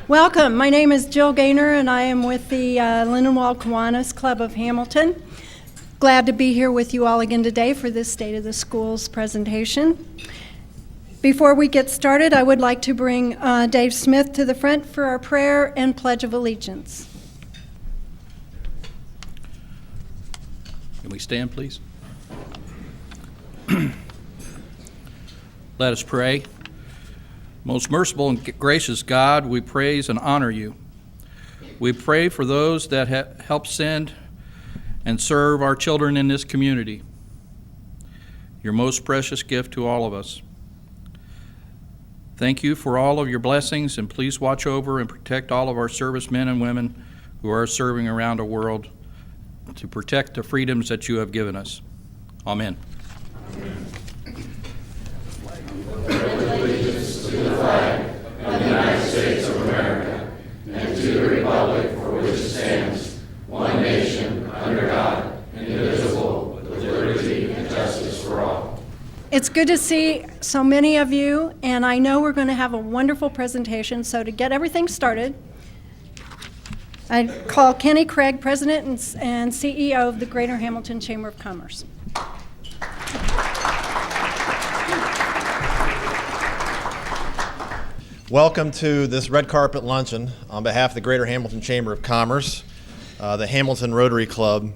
Welcome. My name is Jill Gaynor, and I am with the Lindenwold Kiwanis Club of Hamilton. Glad to be here with you all again today for this State of the Schools presentation. Before we get started, I would like to bring Dave Smith to the front for our prayer and Pledge of Allegiance. Can we stand, please? Let us pray. Most merciful and gracious God, we praise and honor you. We pray for those that help send and serve our children in this community, your most precious gift to all of us. Thank you for all of your blessings, and please watch over and protect all of our servicemen and women who are serving around the world to protect the freedoms that you have given us. Amen. To the flag of the United States of America and to the republic for which it stands, one nation, under God, indivisible, with liberty and justice for all. It's good to see so many of you, and I know we're going to have a wonderful presentation. So to get everything started, I call Kenny Craig, President and CEO of the Greater Hamilton Chamber of Commerce. Welcome to this red carpet luncheon on behalf of the Greater Hamilton Chamber of Commerce, the Hamilton Rotary Club,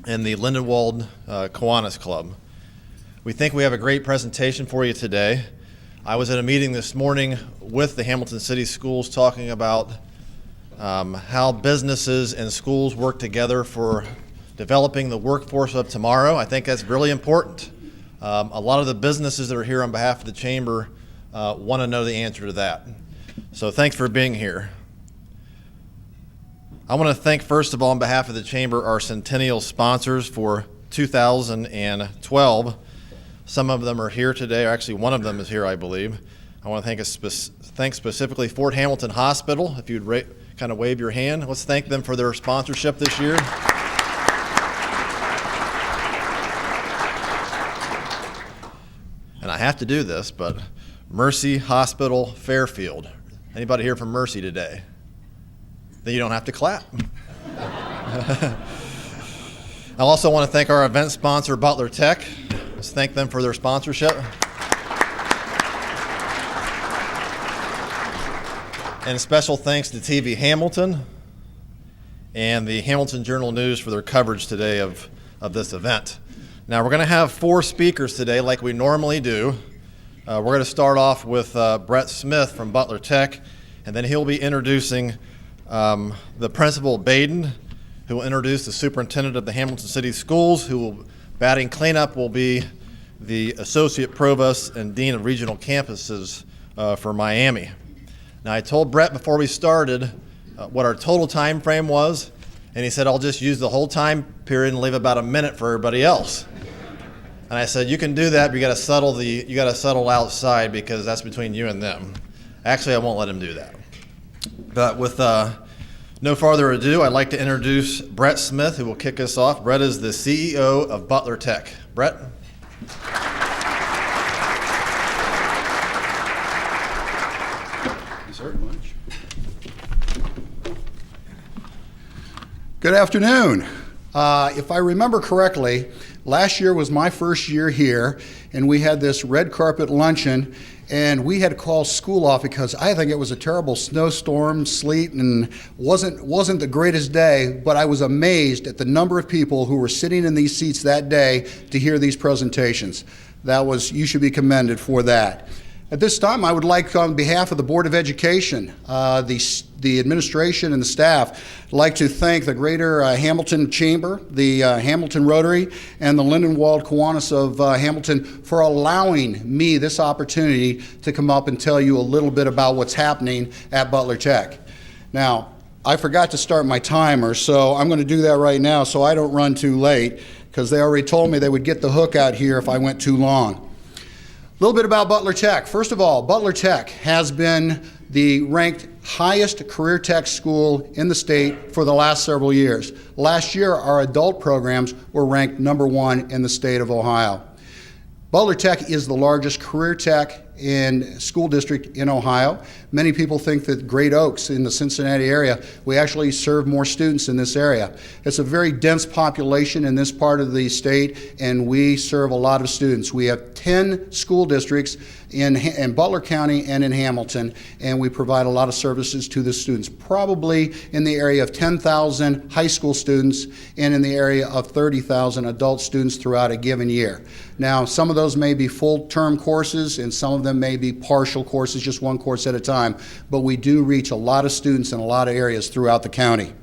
and the Lindenwold Kiwanis Club. We think we have a great presentation for you today. I was at a meeting this morning with the Hamilton City Schools talking about how businesses and schools work together for developing the workforce of tomorrow. I think that's really important. A lot of the businesses that are here on behalf of the Chamber want to know the answer to that. So thanks for being here. I want to thank, first of all, on behalf of the Chamber, our centennial sponsors for 2012. Some of them are here today, or actually one of them is here, I believe. I want to thank specifically Fort Hamilton Hospital. If you'd kind of wave your hand, let's thank them for their sponsorship this year. And I have to do this, but Mercy Hospital Fairfield. Anybody here from Mercy today? Then you don't have to clap. I also want to thank our event sponsor, Butler Tech. Let's thank them for their sponsorship. And special thanks to TV Hamilton and the Hamilton Journal-News for their coverage today of this event. Now we're going to have 4 speakers today like we normally do. We're going to start off with Brett Smith from Butler Tech, and then he'll be introducing the principal, Baden, who will introduce the superintendent of the Hamilton City Schools, who will batting cleanup will be the associate provost and dean of regional campuses for Miami. Now I told Brett before we started what our total time frame was, and he said I'll just use the whole time period and leave about a minute for everybody else. And I said, you can do that, but you got to settle outside because that's between you and them. Actually, I won't let him do that. But with no further ado, I'd like to introduce Brett Smith, who will kick us off. Brett is the CEO of Butler Tech. Brett? Thank you very much. Good afternoon. If I remember correctly, last year was my first year here, and we had this red carpet luncheon, and we had to call school off because I think it was a terrible snowstorm, sleet, and wasn't the greatest day, but I was amazed at the number of people who were sitting in these seats that day to hear these presentations. You should be commended for that. At this time, I would like, on behalf of the Board of Education, the administration and the staff, I'd like to thank the Greater Hamilton Chamber, the Hamilton Rotary, and the Lindenwold Kiwanis of Hamilton for allowing me this opportunity to come up and tell you a little bit about what's happening at Butler Tech. Now, I forgot to start my timer, so I'm going to do that right now so I don't run too late, because they already told me they would get the hook out here if I went too long. A little bit about Butler Tech. First of all, Butler Tech has been the ranked highest career tech school in the state for the last several years. Last year, our adult programs were ranked #1 in the state of Ohio. Butler Tech is the largest career tech school district in Ohio. Many people think that Great Oaks in the Cincinnati area, we actually serve more students in this area. It's a very dense population in this part of the state, and we serve a lot of students. We have 10 school districts in Butler County and in Hamilton, and we provide a lot of services to the students, probably in the area of 10,000 high school students and in the area of 30,000 adult students throughout a given year. Now, some of those may be full-term courses, and some of them may be partial courses, just one course at a time, but we do reach a lot of students in a lot of areas throughout the county.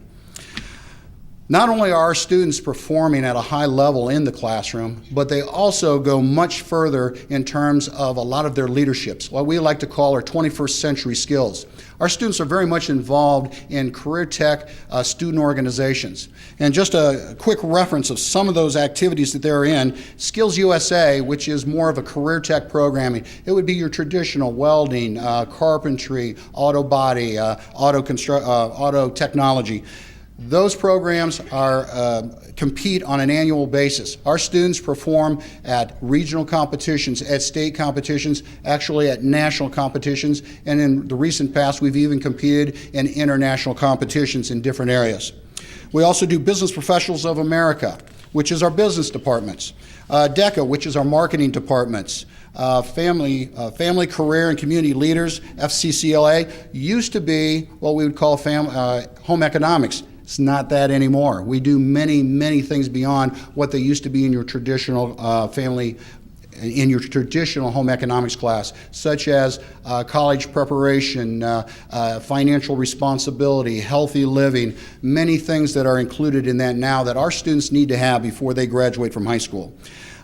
Not only are our students performing at a high level in the classroom, but they also go much further in terms of a lot of their leaderships, what we like to call our 21st century skills. Our students are very much involved in career tech student organizations. And just a quick reference of some of those activities that they're in, Skills USA, which is more of a career tech programming, it would be your traditional welding, carpentry, auto body, auto technology. Those programs compete on an annual basis. Our students perform at regional competitions, at state competitions, actually at national competitions, and in the recent past we've even competed in international competitions in different areas. We also do Business Professionals of America, which is our business departments, DECA, which is our marketing departments, Family Career and Community Leaders, FCCLA, used to be what we would call home economics. It's not that anymore. We do many, many things beyond what they used to be in your traditional in your traditional home economics class, such as college preparation, financial responsibility, healthy living, many things that are included in that now that our students need to have before they graduate from high school.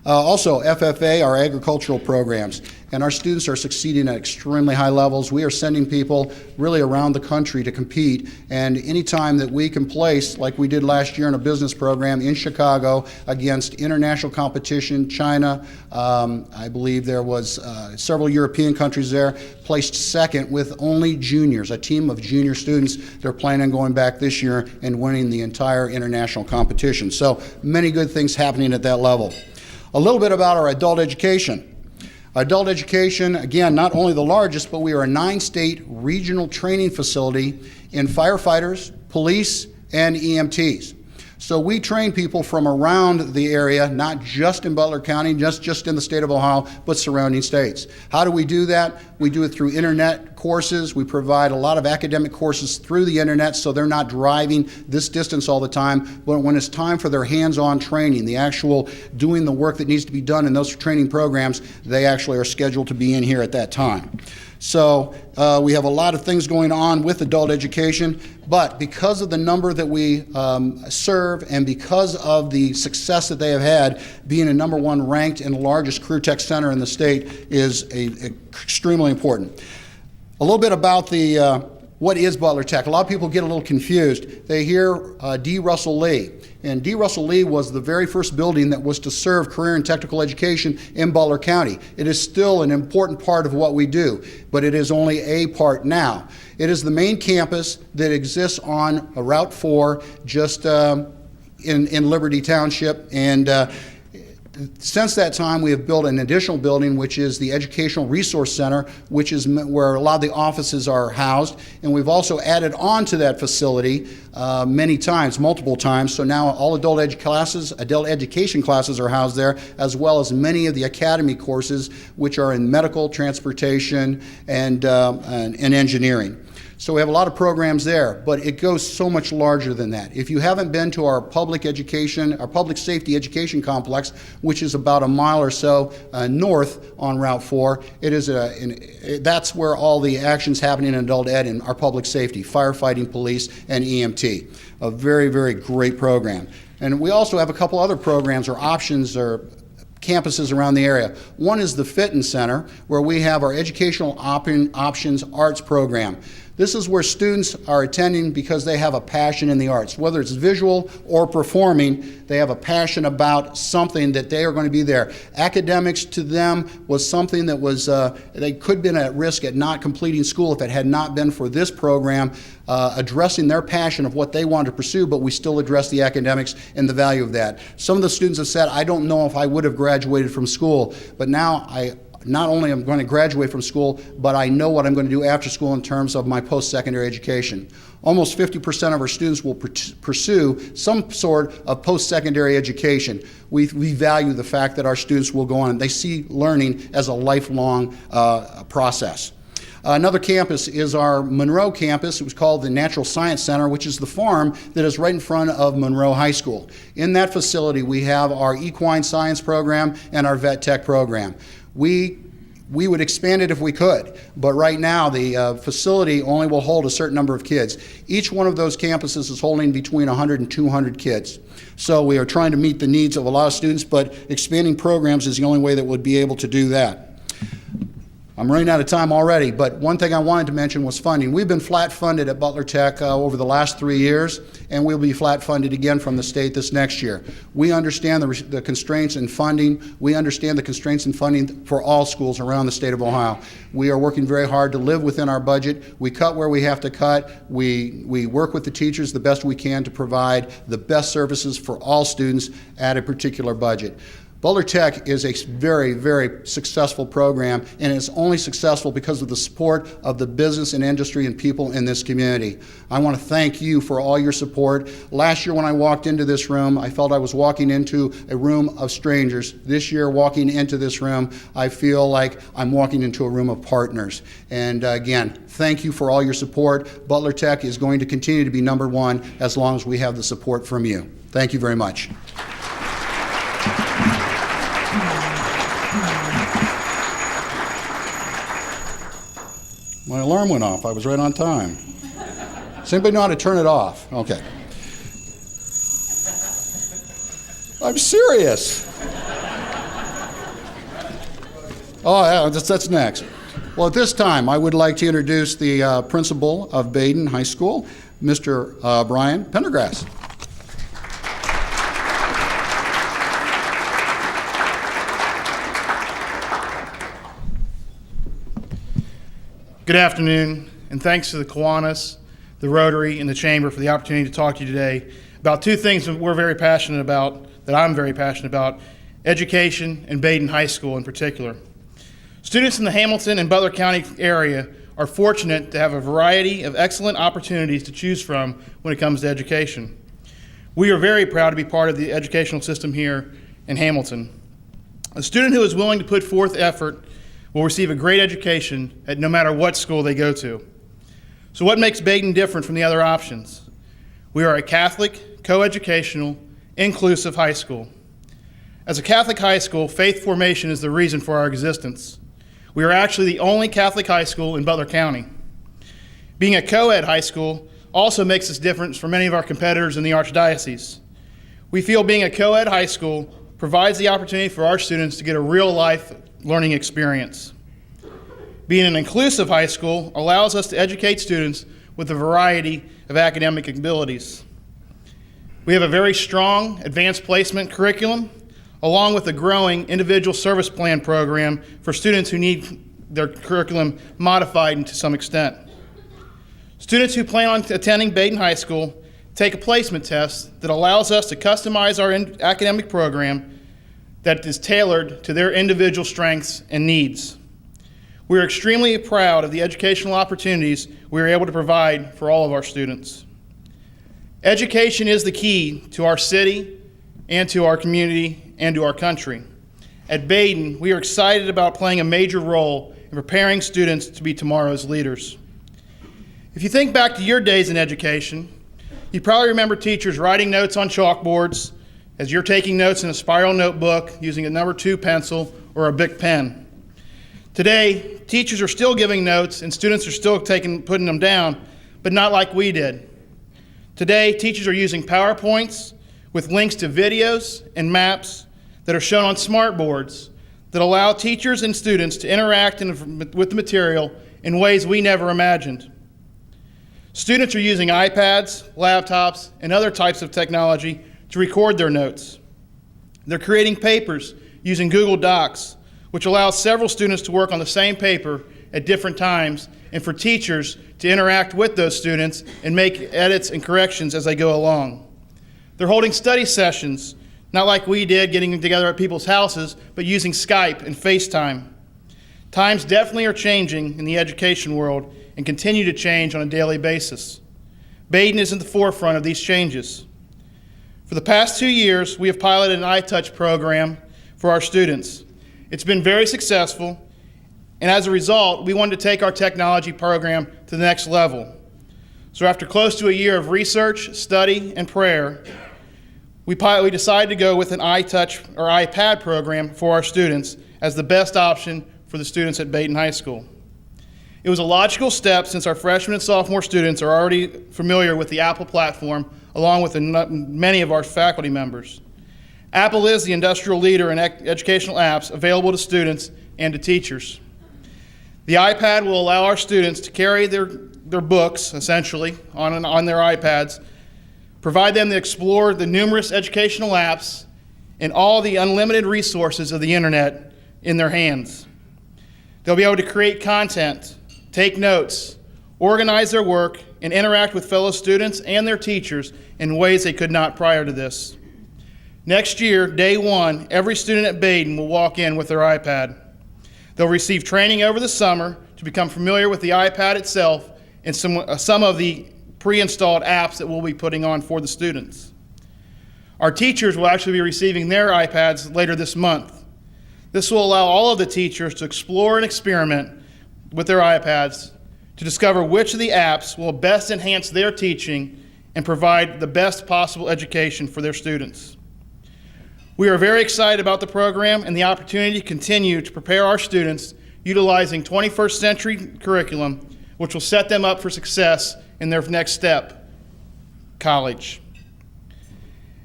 Also, FFA, our agricultural programs, and our students are succeeding at extremely high levels. We are sending people really around the country to compete, and anytime that we can place, like we did last year in a business program in Chicago against international competition, China, I believe there was several European countries there, placed second with only juniors, a team of junior students. They're planning on going back this year and winning the entire international competition. So many good things happening at that level. A little bit about our adult education. Adult education, again, not only the largest, but we are a 9-state regional training facility in firefighters, police, and EMTs. So we train people from around the area, not just in Butler County, just in the state of Ohio, but surrounding states. How do we do that? We do it through internet courses. We provide a lot of academic courses through the internet, so they're not driving this distance all the time. But when it's time for their hands-on training, the actual doing the work that needs to be done in those training programs, they actually are scheduled to be in here at that time. So we have a lot of things going on with adult education, but because of the number that we serve and because of the success that they have had, being a #1 ranked and largest career tech center in the state is extremely important. A little bit about what is Butler Tech. A lot of people get a little confused. They hear D. Russell Lee. And D. Russell Lee was the very first building that was to serve career and technical education in Butler County. It is still an important part of what we do, but it is only a part now. It is the main campus that exists on Route 4, just in Liberty Township, and since that time, we have built an additional building, which is the Educational Resource Center, which is where a lot of the offices are housed. And we've also added on to that facility many times, multiple times. So now all adult education classes are housed there, as well as many of the academy courses, which are in medical, transportation, and engineering. So we have a lot of programs there, but it goes so much larger than that. If you haven't been to our public safety education complex, which is about a mile or so north on Route 4, that's where all the actions happening in adult ed in our public safety, firefighting, police, and EMT. A very, very great program. And we also have a couple other programs or options or campuses around the area. One is the Fitton Center, where we have our Educational Options Arts program. This is where students are attending because they have a passion in the arts. Whether it's visual or performing, they have a passion about something that they are going to be there. Academics to them was something that was, they could have been at risk at not completing school if it had not been for this program addressing their passion of what they wanted to pursue, but we still address the academics and the value of that. Some of the students have said, I don't know if I would have graduated from school, but now not only am I going to graduate from school, but I know what I'm going to do after school in terms of my post-secondary education. Almost 50% of our students will pursue some sort of post-secondary education. We value the fact that our students will go on and they see learning as a lifelong process. Another campus is our Monroe campus. It was called the Natural Science Center, which is the farm that is right in front of Monroe High School. In that facility, we have our equine science program and our vet tech program. We would expand it if we could, but right now the facility only will hold a certain number of kids. Each one of those campuses is holding between 100 and 200 kids. So we are trying to meet the needs of a lot of students, but expanding programs is the only way that we'll be able to do that. I'm running out of time already, but one thing I wanted to mention was funding. We've been flat funded at Butler Tech over the last 3 years, and we'll be flat funded again from the state this next year. We understand the constraints in funding. We understand the constraints in funding for all schools around the state of Ohio. We are working very hard to live within our budget. We cut where we have to cut. We work with the teachers the best we can to provide the best services for all students at a particular budget. Butler Tech is a very, very successful program, and it's only successful because of the support of the business and industry and people in this community. I want to thank you for all your support. Last year when I walked into this room, I felt I was walking into a room of strangers. This year, walking into this room, I feel like I'm walking into a room of partners. And again, thank you for all your support. Butler Tech is going to continue to be number one as long as we have the support from you. Thank you very much. My alarm went off. I was right on time. Does anybody know how to turn it off? Okay. I'm serious. Oh, yeah, that's next. Well, at this time, I would like to introduce the principal of Baden High School, Mr. Brian Pendergrass. Good afternoon, and thanks to the Kiwanis, the Rotary, and the Chamber for the opportunity to talk to you today about two things that we're very passionate about, that I'm very passionate about, education and Baden High School in particular. Students in the Hamilton and Butler County area are fortunate to have a variety of excellent opportunities to choose from when it comes to education. We are very proud to be part of the educational system here in Hamilton. A student who is willing to put forth effort will receive a great education at no matter what school they go to. So what makes Baden different from the other options? We are a Catholic, co-educational, inclusive high school. As a Catholic high school, faith formation is the reason for our existence. We are actually the only Catholic high school in Butler County. Being a co-ed high school also makes us different from many of our competitors in the Archdiocese. We feel being a co-ed high school provides the opportunity for our students to get a real-life learning experience. Being an inclusive high school allows us to educate students with a variety of academic abilities. We have a very strong advanced placement curriculum, along with a growing individual service plan program for students who need their curriculum modified to some extent. Students who plan on attending Baden High School take a placement test that allows us to customize our academic program that is tailored to their individual strengths and needs. We are extremely proud of the educational opportunities we are able to provide for all of our students. Education is the key to our city and to our community and to our country. At Baden, we are excited about playing a major role in preparing students to be tomorrow's leaders. If you think back to your days in education, you probably remember teachers writing notes on chalkboards as you're taking notes in a spiral notebook using a number 2 pencil or a Bic pen. Today, teachers are still giving notes and students are still putting them down, but not like we did. Today, teachers are using PowerPoints with links to videos and maps that are shown on smart boards that allow teachers and students to interact with the material in ways we never imagined. Students are using iPads, laptops, and other types of technology to record their notes. They're creating papers using Google Docs, which allows several students to work on the same paper at different times, and for teachers to interact with those students and make edits and corrections as they go along. They're holding study sessions, not like we did, getting together at people's houses, but using Skype and FaceTime. Times definitely are changing in the education world and continue to change on a daily basis. Baden is at the forefront of these changes. For the past 2 years, we have piloted an iTouch program for our students. It's been very successful, and as a result, we wanted to take our technology program to the next level. So after close to a year of research, study, and prayer, we decided to go with an iTouch or iPad program for our students as the best option for the students at Baden High School. It was a logical step since our freshman and sophomore students are already familiar with the Apple platform, along with many of our faculty members. Apple is the industrial leader in educational apps available to students and to teachers. The iPad will allow our students to carry their books, essentially, on their iPads, provide them to explore the numerous educational apps and all the unlimited resources of the internet in their hands. They'll be able to create content, take notes, organize their work, and interact with fellow students and their teachers in ways they could not prior to this. Next year, day one, every student at Baden will walk in with their iPad. They'll receive training over the summer to become familiar with the iPad itself and some of the pre-installed apps that we'll be putting on for the students. Our teachers will actually be receiving their iPads later this month. This will allow all of the teachers to explore and experiment with their iPads to discover which of the apps will best enhance their teaching and provide the best possible education for their students. We are very excited about the program and the opportunity to continue to prepare our students utilizing 21st century curriculum, which will set them up for success in their next step, college.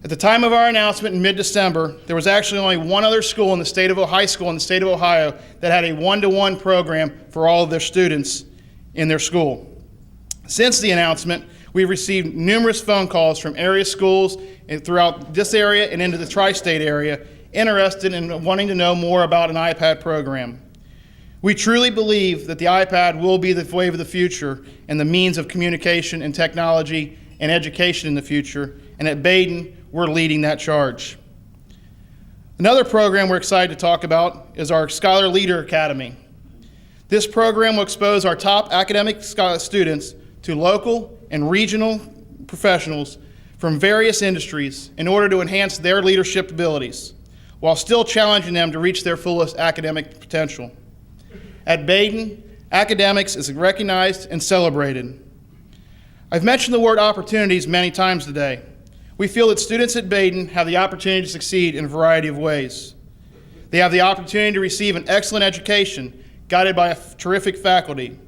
At the time of our announcement in mid-December, there was actually only one other school in the state of Ohio, that had a one-to-one program for all of their students in their school. Since the announcement, we've received numerous phone calls from area schools throughout this area and into the tri-state area interested in wanting to know more about an iPad program. We truly believe that the iPad will be the wave of the future and the means of communication and technology and education in the future, and at Baden, we're leading that charge. Another program we're excited to talk about is our Scholar Leader Academy. This program will expose our top academic students to local and regional professionals from various industries in order to enhance their leadership abilities, while still challenging them to reach their fullest academic potential. At Baden, academics is recognized and celebrated. I've mentioned the word opportunities many times today. We feel that students at Baden have the opportunity to succeed in a variety of ways. They have the opportunity to receive an excellent education guided by a terrific faculty.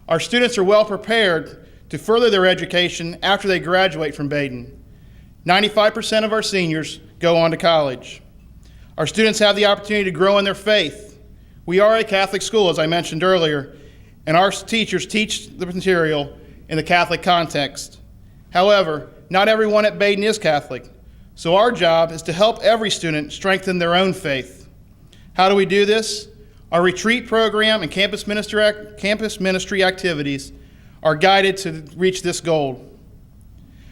Our students are well prepared to further their education after they graduate from Baden. 95% of our seniors go on to college. Our students have the opportunity to grow in their faith. We are a Catholic school, as I mentioned earlier, and our teachers teach the material in the Catholic context. However, not everyone at Baden is Catholic, so our job is to help every student strengthen their own faith. How do we do this? Our retreat program and campus ministry activities are guided to reach this goal.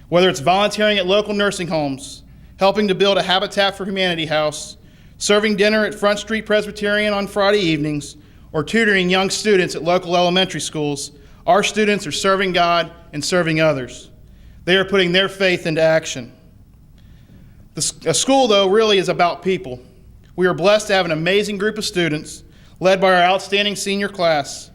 Whether it's volunteering at local nursing homes, helping to build a Habitat for Humanity house, serving dinner at Front Street Presbyterian on Friday evenings, or tutoring young students at local elementary schools, our students are serving God and serving others. They are putting their faith into action. A school, though, really is about people. We are blessed to have an amazing group of students led by our outstanding senior class,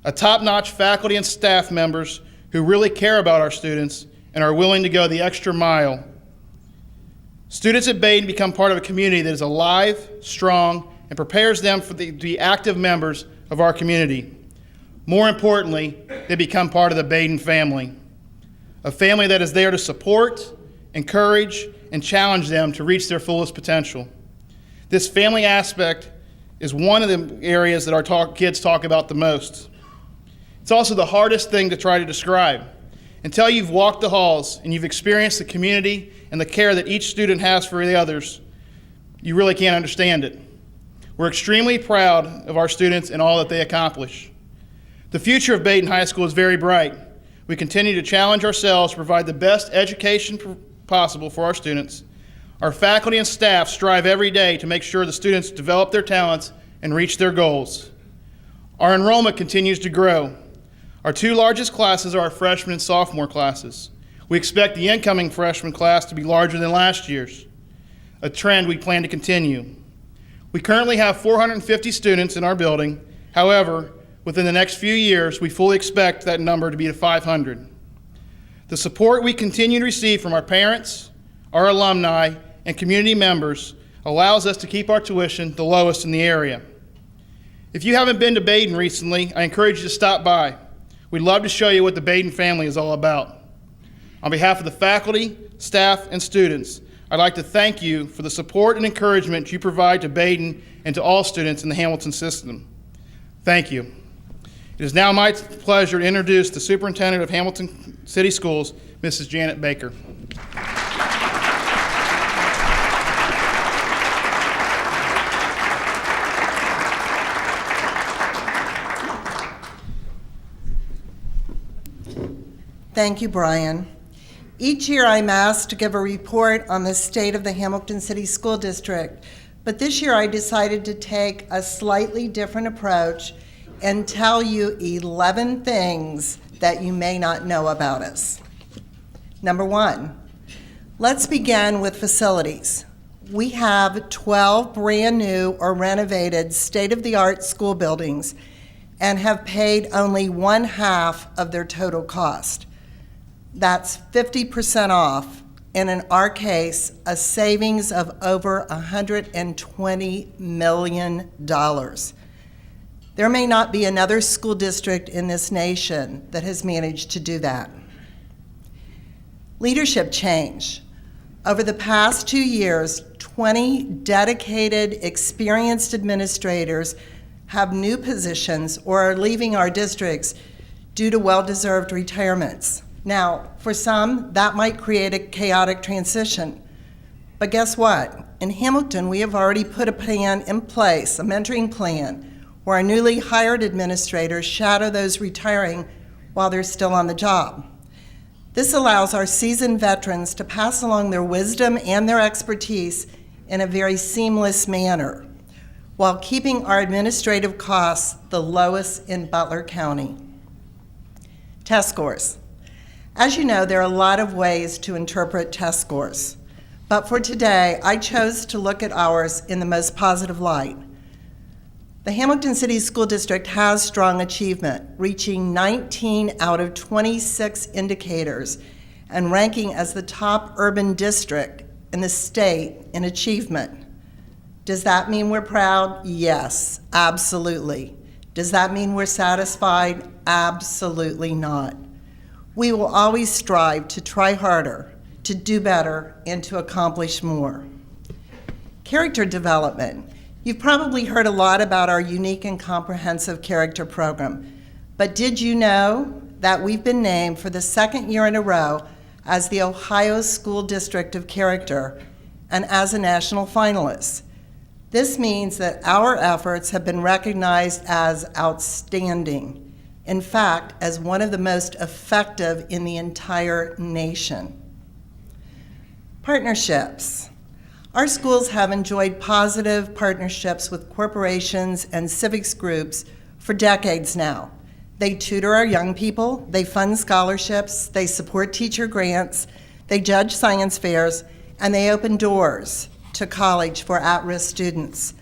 a top-notch faculty and staff members who really care about our students and are willing to go the extra mile. Students at Baden become part of a community that is alive, strong, and prepares them to be active members of our community. More importantly, they become part of the Baden family, a family that is there to support, encourage, and challenge them to reach their fullest potential. This family aspect is one of the areas that our kids talk about the most. It's also the hardest thing to try to describe. Until you've walked the halls and you've experienced the community and the care that each student has for the others, you really can't understand it. We're extremely proud of our students and all that they accomplish. The future of Baden High School is very bright. We continue to challenge ourselves to provide the best education possible for our students. Our faculty and staff strive every day to make sure the students develop their talents and reach their goals. Our enrollment continues to grow. Our two largest classes are our freshman and sophomore classes. We expect the incoming freshman class to be larger than last year's, a trend we plan to continue. We currently have 450 students in our building. However, within the next few years, we fully expect that number to be to 500. The support we continue to receive from our parents, our alumni, and community members allows us to keep our tuition the lowest in the area. If you haven't been to Baden recently, I encourage you to stop by. We'd love to show you what the Baden family is all about. On behalf of the faculty, staff, and students, I'd like to thank you for the support and encouragement you provide to Baden and to all students in the Hamilton system. Thank you. It is now my pleasure to introduce the Superintendent of Hamilton City Schools, Mrs. Janet Baker. Thank you, Brian. Each year I'm asked to give a report on the state of the Hamilton City School District, but this year I decided to take a slightly different approach and tell you 11 things that you may not know about us. Number one, let's begin with facilities. We have 12 brand new or renovated state-of-the-art school buildings and have paid only 1/2 of their total cost. That's 50% off, and in our case, a savings of over $120 million. There may not be another school district in this nation that has managed to do that. Leadership change. Over the past 2 years, 20 dedicated, experienced administrators have new positions or are leaving our districts due to well-deserved retirements. Now, for some, that might create a chaotic transition. But guess what? In Hamilton, we have already put a plan in place, a mentoring plan, where our newly hired administrators shadow those retiring while they're still on the job. This allows our seasoned veterans to pass along their wisdom and their expertise in a very seamless manner, while keeping our administrative costs the lowest in Butler County. Test scores. As you know, there are a lot of ways to interpret test scores, but for today, I chose to look at ours in the most positive light. The Hamilton City School District has strong achievement, reaching 19 out of 26 indicators and ranking as the top urban district in the state in achievement. Does that mean we're proud? Yes, absolutely. Does that mean we're satisfied? Absolutely not. We will always strive to try harder, to do better, and to accomplish more. Character development. You've probably heard a lot about our unique and comprehensive character program, but did you know that we've been named for the second year in a row as the Ohio School District of Character and as a national finalist? This means that our efforts have been recognized as outstanding. In fact, as one of the most effective in the entire nation. Partnerships. Our schools have enjoyed positive partnerships with corporations and civics groups for decades now. They tutor our young people, they fund scholarships, they support teacher grants, they judge science fairs, and they open doors to college for at-risk students.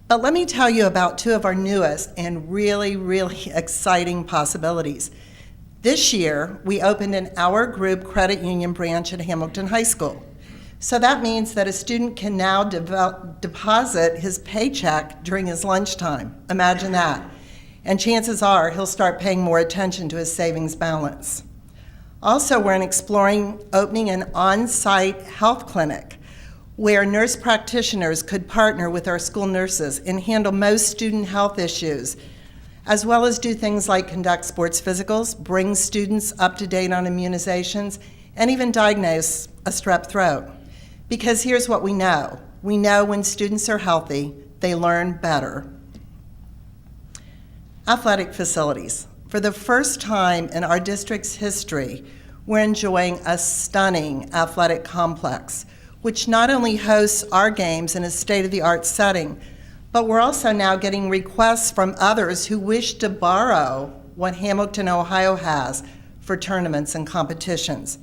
But let me tell you about two of our newest and really, really exciting possibilities. This year, we opened an Our Group credit union branch at Hamilton High School. So that means that a student can now deposit his paycheck during his lunchtime. Imagine that. And chances are he'll start paying more attention to his savings balance. Also, we're exploring opening an on-site health clinic where nurse practitioners could partner with our school nurses and handle most student health issues, as well as do things like conduct sports physicals, bring students up to date on immunizations, and even diagnose a strep throat. Because here's what we know. We know when students are healthy, they learn better. Athletic facilities. For the first time in our district's history, we're enjoying a stunning athletic complex, which not only hosts our games in a state-of-the-art setting, But we're also now getting requests from others who wish to borrow what Hamilton, Ohio has for tournaments and competitions.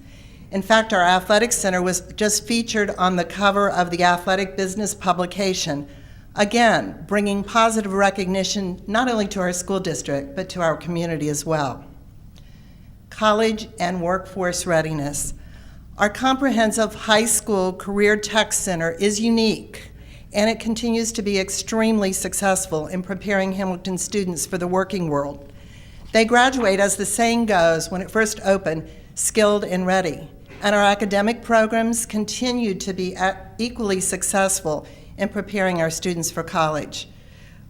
In fact, our athletic center was just featured on the cover of the Athletic Business publication, again, bringing positive recognition not only to our school district, but to our community as well. College and workforce readiness. Our comprehensive high school career tech center is unique, and it continues to be extremely successful in preparing Hamilton students for the working world. They graduate, as the saying goes, when it first opened, skilled and ready. And our academic programs continue to be equally successful in preparing our students for college.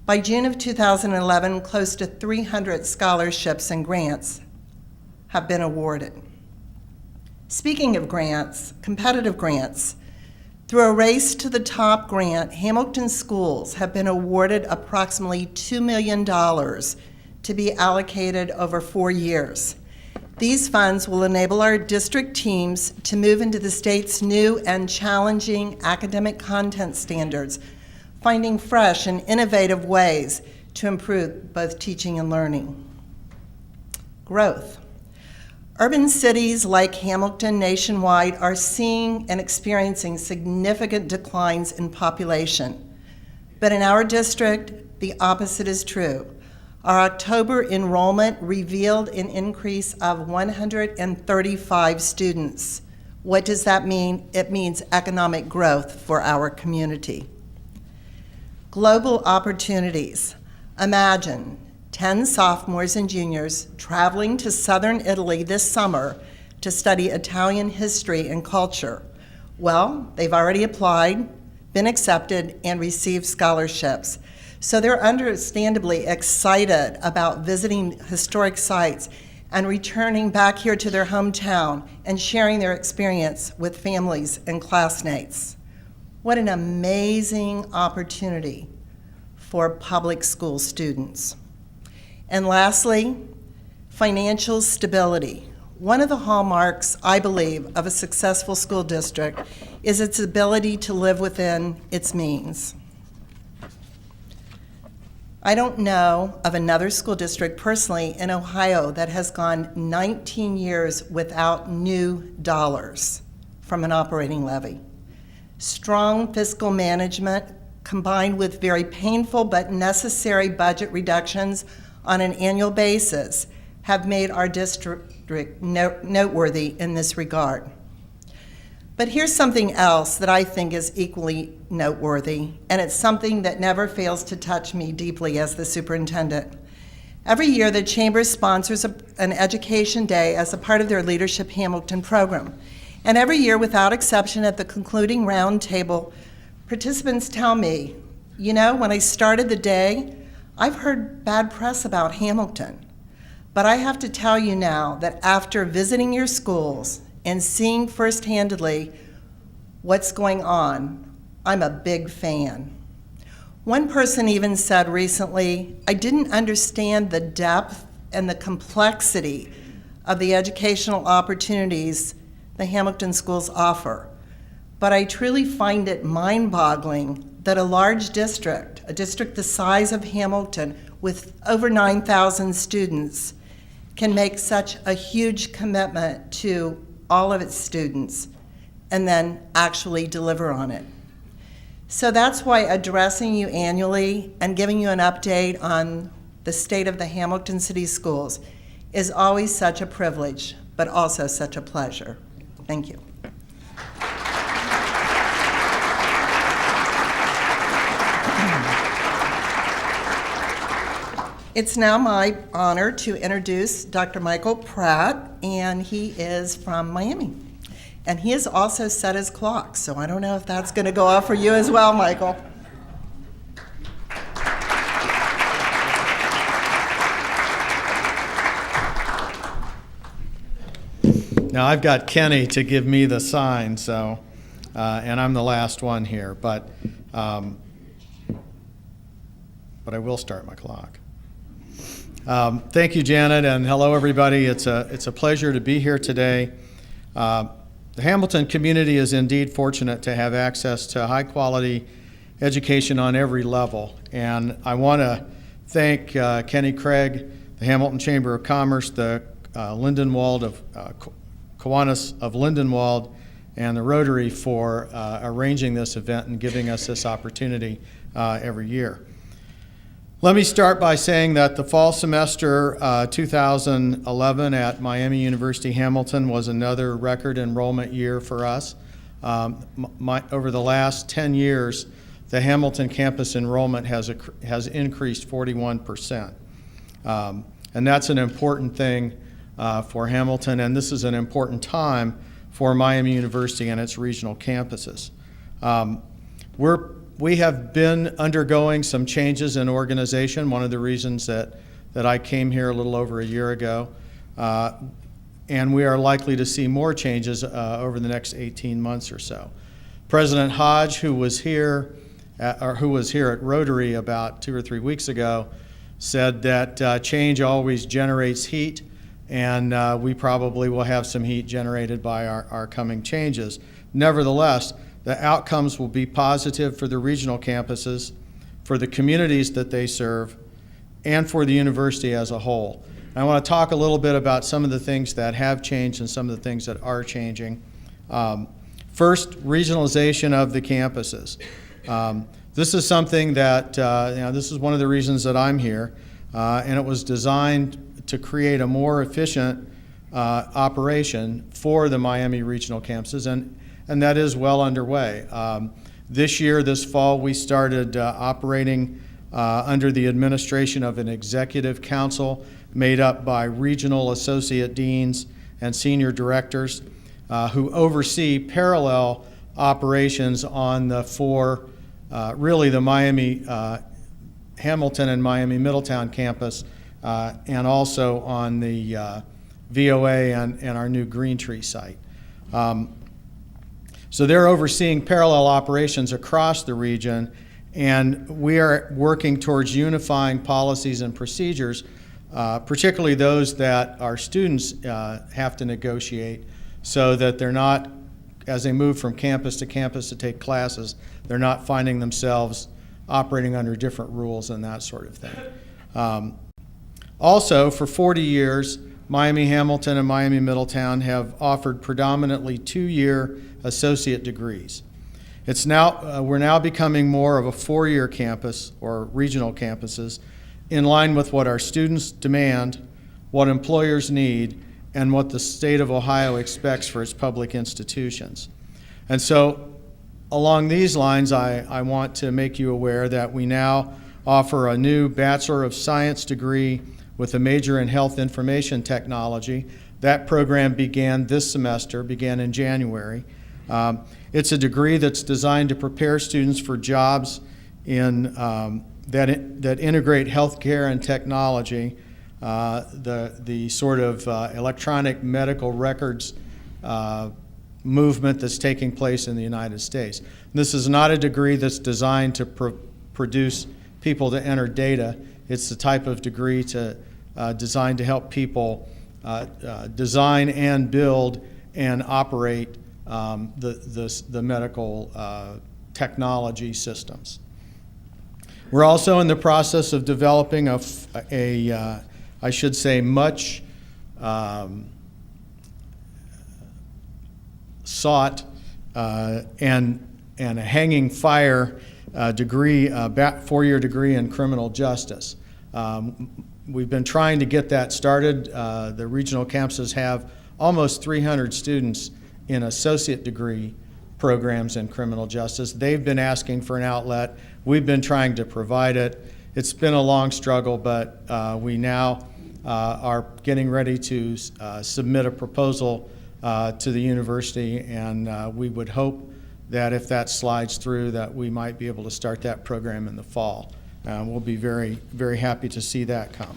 By June of 2011, close to 300 scholarships and grants have been awarded. Speaking of grants, competitive grants, through a Race to the Top grant, Hamilton schools have been awarded approximately $2 million to be allocated over 4 years. These funds will enable our district teams to move into the state's new and challenging academic content standards, finding fresh and innovative ways to improve both teaching and learning. Growth. Urban cities like Hamilton nationwide are seeing and experiencing significant declines in population. But in our district, the opposite is true. Our October enrollment revealed an increase of 135 students. What does that mean? It means economic growth for our community. Global opportunities. Imagine 10 sophomores and juniors traveling to southern Italy this summer to study Italian history and culture. Well, they've already applied, been accepted, and received scholarships. So they're understandably excited about visiting historic sites and returning back here to their hometown and sharing their experience with families and classmates. What an amazing opportunity for public school students. And lastly, financial stability. One of the hallmarks, I believe, of a successful school district is its ability to live within its means. I don't know of another school district personally in Ohio that has gone 19 years without new dollars from an operating levy. Strong fiscal management combined with very painful but necessary budget reductions on an annual basis have made our district noteworthy in this regard. But here's something else that I think is equally noteworthy, and it's something that never fails to touch me deeply as the superintendent. Every year, the Chamber sponsors an education day as a part of their Leadership Hamilton program. And every year, without exception, at the concluding round table, participants tell me, you know, when I started the day, I've heard bad press about Hamilton. But I have to tell you now that after visiting your schools and seeing first-handedly what's going on, I'm a big fan. One person even said recently, I didn't understand the depth and the complexity of the educational opportunities the Hamilton schools offer, but I truly find it mind-boggling that a large district, a district the size of Hamilton with over 9,000 students, can make such a huge commitment to all of its students and then actually deliver on it. So that's why addressing you annually and giving you an update on the state of the Hamilton City Schools is always such a privilege, but also such a pleasure. Thank you. It's now my honor to introduce Dr. Michael Pratt, and he is from Miami. And he has also set his clock, so I don't know if that's going to go off for you as well, Michael. Now, I've got Kenny to give me the sign, so, and I'm the last one here, but I will start my clock. Thank you, Janet, and hello, everybody. It's a pleasure to be here today. The Hamilton community is indeed fortunate to have access to high-quality education on every level. And I want to thank Kenny Craig, the Hamilton Chamber of Commerce, the Lindenwold of Kiwanis of Lindenwold, and the Rotary for arranging this event and giving us this opportunity every year. Let me start by saying that the fall semester 2011 at Miami University Hamilton was another record enrollment year for us. Over the last 10 years, the Hamilton campus enrollment has increased 41%. And that's an important thing for Hamilton, and this is an important time for Miami University and its regional campuses. We have been undergoing some changes in organization. One of the reasons that I came here a little over a year ago, and we are likely to see more changes over the next 18 months or so. President Hodge, who was here at Rotary about 2 or 3 weeks ago, said that change always generates heat, and we probably will have some heat generated by our coming changes. Nevertheless, the outcomes will be positive for the regional campuses, for the communities that they serve, and for the university as a whole. And I want to talk a little bit about some of the things that have changed and some of the things that are changing. First, regionalization of the campuses. This is something that, this is one of the reasons that I'm here, and it was designed to create a more efficient operation for the Miami regional campuses, and that is well underway. This year, this fall, we started operating under the administration of an executive council made up by regional associate deans and senior directors who oversee parallel operations on the four, really the Miami Hamilton and Miami Middletown campus, and also on the VOA and our new Green Tree site. So they're overseeing parallel operations across the region, and we are working towards unifying policies and procedures, particularly those that our students have to negotiate, so that they're not, as they move from campus to take classes, they're not finding themselves operating under different rules and that sort of thing. Also, for 40 years, Miami Hamilton and Miami Middletown have offered predominantly 2-year associate degrees. We're now becoming more of a 4-year campus, or regional campuses, in line with what our students demand, what employers need, and what the state of Ohio expects for its public institutions. And so, along these lines, I want to make you aware that we now offer a new Bachelor of Science degree with a major in Health Information Technology. That program began this semester, began in January. It's a degree that's designed to prepare students for jobs that integrate healthcare and technology, the sort of electronic medical records movement that's taking place in the United States. This is not a degree that's designed to produce people to enter data. It's the type of degree designed to help people design and build and operate the medical technology systems. We're also in the process of developing I should say, much sought and a hanging fire degree, 4-year degree in criminal justice. We've been trying to get that started. The regional campuses have almost 300 students in associate degree programs in criminal justice. They've been asking for an outlet. We've been trying to provide it. It's been a long struggle, but we now are getting ready to submit a proposal to the university, and we would hope that if that slides through, that we might be able to start that program in the fall. We'll be very, very happy to see that come.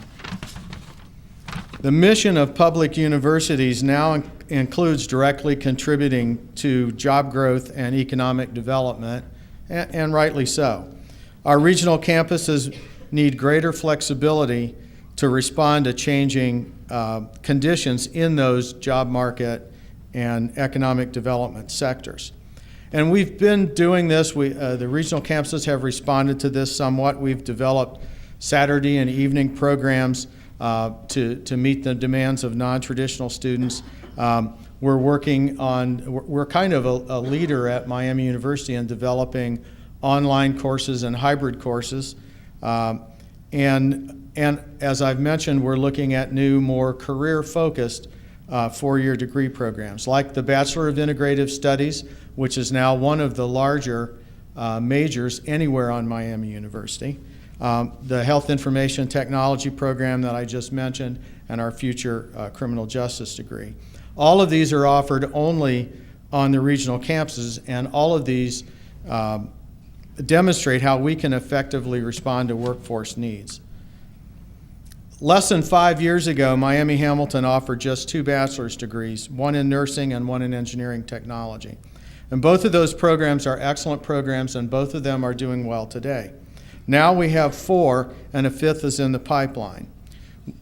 The mission of public universities now includes directly contributing to job growth and economic development, and rightly so. Our regional campuses need greater flexibility to respond to changing conditions in those job market and economic development sectors. And we've been doing this. The regional campuses have responded to this somewhat. We've developed Saturday and evening programs to meet the demands of non-traditional students. We're kind of a leader at Miami University in developing online courses and hybrid courses. And as I've mentioned, we're looking at new, more career-focused four-year degree programs, like the Bachelor of Integrative Studies, which is now one of the larger majors anywhere on Miami University, the Health Information Technology program that I just mentioned, and our future criminal justice degree. All of these are offered only on the regional campuses, and all of these demonstrate how we can effectively respond to workforce needs. Less than 5 years ago, Miami Hamilton offered just 2 bachelor's degrees, one in nursing and one in engineering technology. And both of those programs are excellent programs, and both of them are doing well today. Now we have 4, and a 5th is in the pipeline.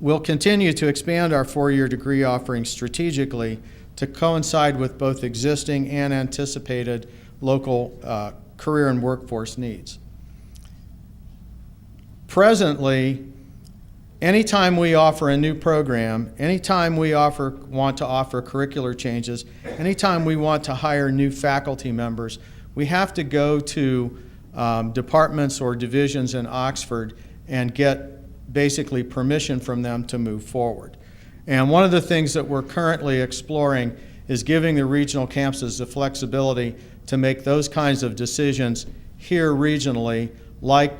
We'll continue to expand our 4-year degree offerings strategically to coincide with both existing and anticipated local career and workforce needs. Presently, anytime we offer a new program, anytime we want to offer curricular changes, anytime we want to hire new faculty members, we have to go to departments or divisions in Oxford and get basically permission from them to move forward. And one of the things that we're currently exploring is giving the regional campuses the flexibility to make those kinds of decisions here regionally, like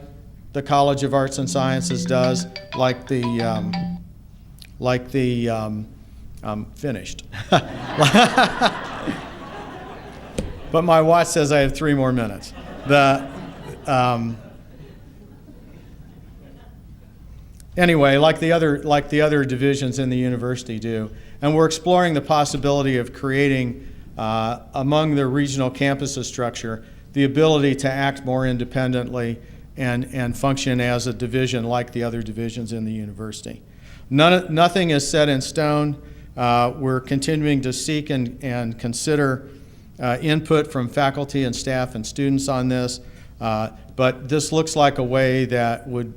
the College of Arts and Sciences does, finished. But my watch says I have 3 more minutes. Anyway, like the other divisions in the university do, and we're exploring the possibility of creating among the regional campuses structure the ability to act more independently and function as a division like the other divisions in the university. Nothing is set in stone. We're continuing to seek and consider input from faculty and staff and students on this, but this looks like a way that would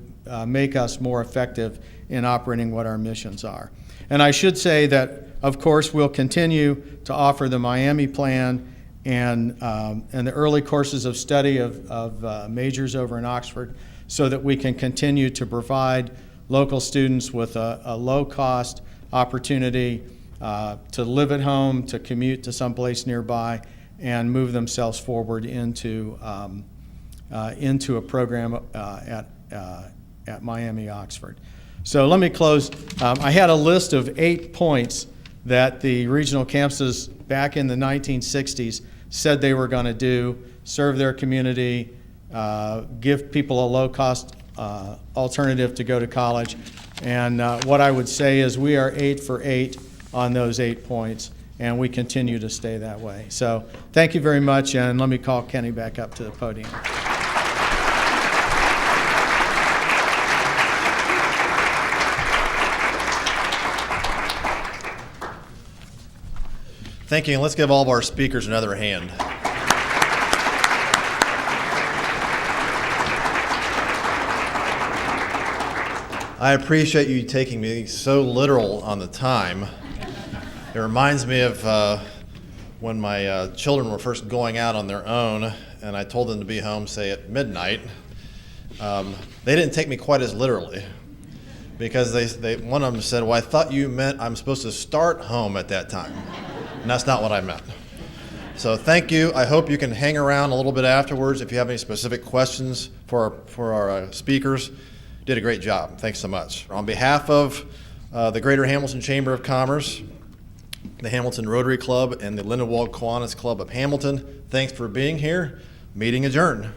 make us more effective in operating what our missions are. And I should say that, of course, we'll continue to offer the Miami Plan and the early courses of study of majors over in Oxford, so that we can continue to provide local students with a low-cost opportunity to live at home, to commute to someplace nearby, and move themselves forward into a program at Miami Oxford. So let me close. I had a list of 8 points that the regional campuses back in the 1960s said they were going to do: serve their community, give people a low-cost alternative to go to college. And what I would say is we are 8 for 8 on those 8 points, and we continue to stay that way. So thank you very much, and let me call Kenny back up to the podium. Thank you, and let's give all of our speakers another hand. I appreciate you taking me so literal on the time. It reminds me of when my children were first going out on their own, and I told them to be home, say, at midnight. They didn't take me quite as literally, because one of them said, "Well, I thought you meant I'm supposed to start home at that time." And that's not what I meant. So thank you. I hope you can hang around a little bit afterwards if you have any specific questions for our speakers. You did a great job. Thanks so much. On behalf of the Greater Hamilton Chamber of Commerce, the Hamilton Rotary Club, and the Lindenwold Kiwanis Club of Hamilton, thanks for being here. Meeting adjourned.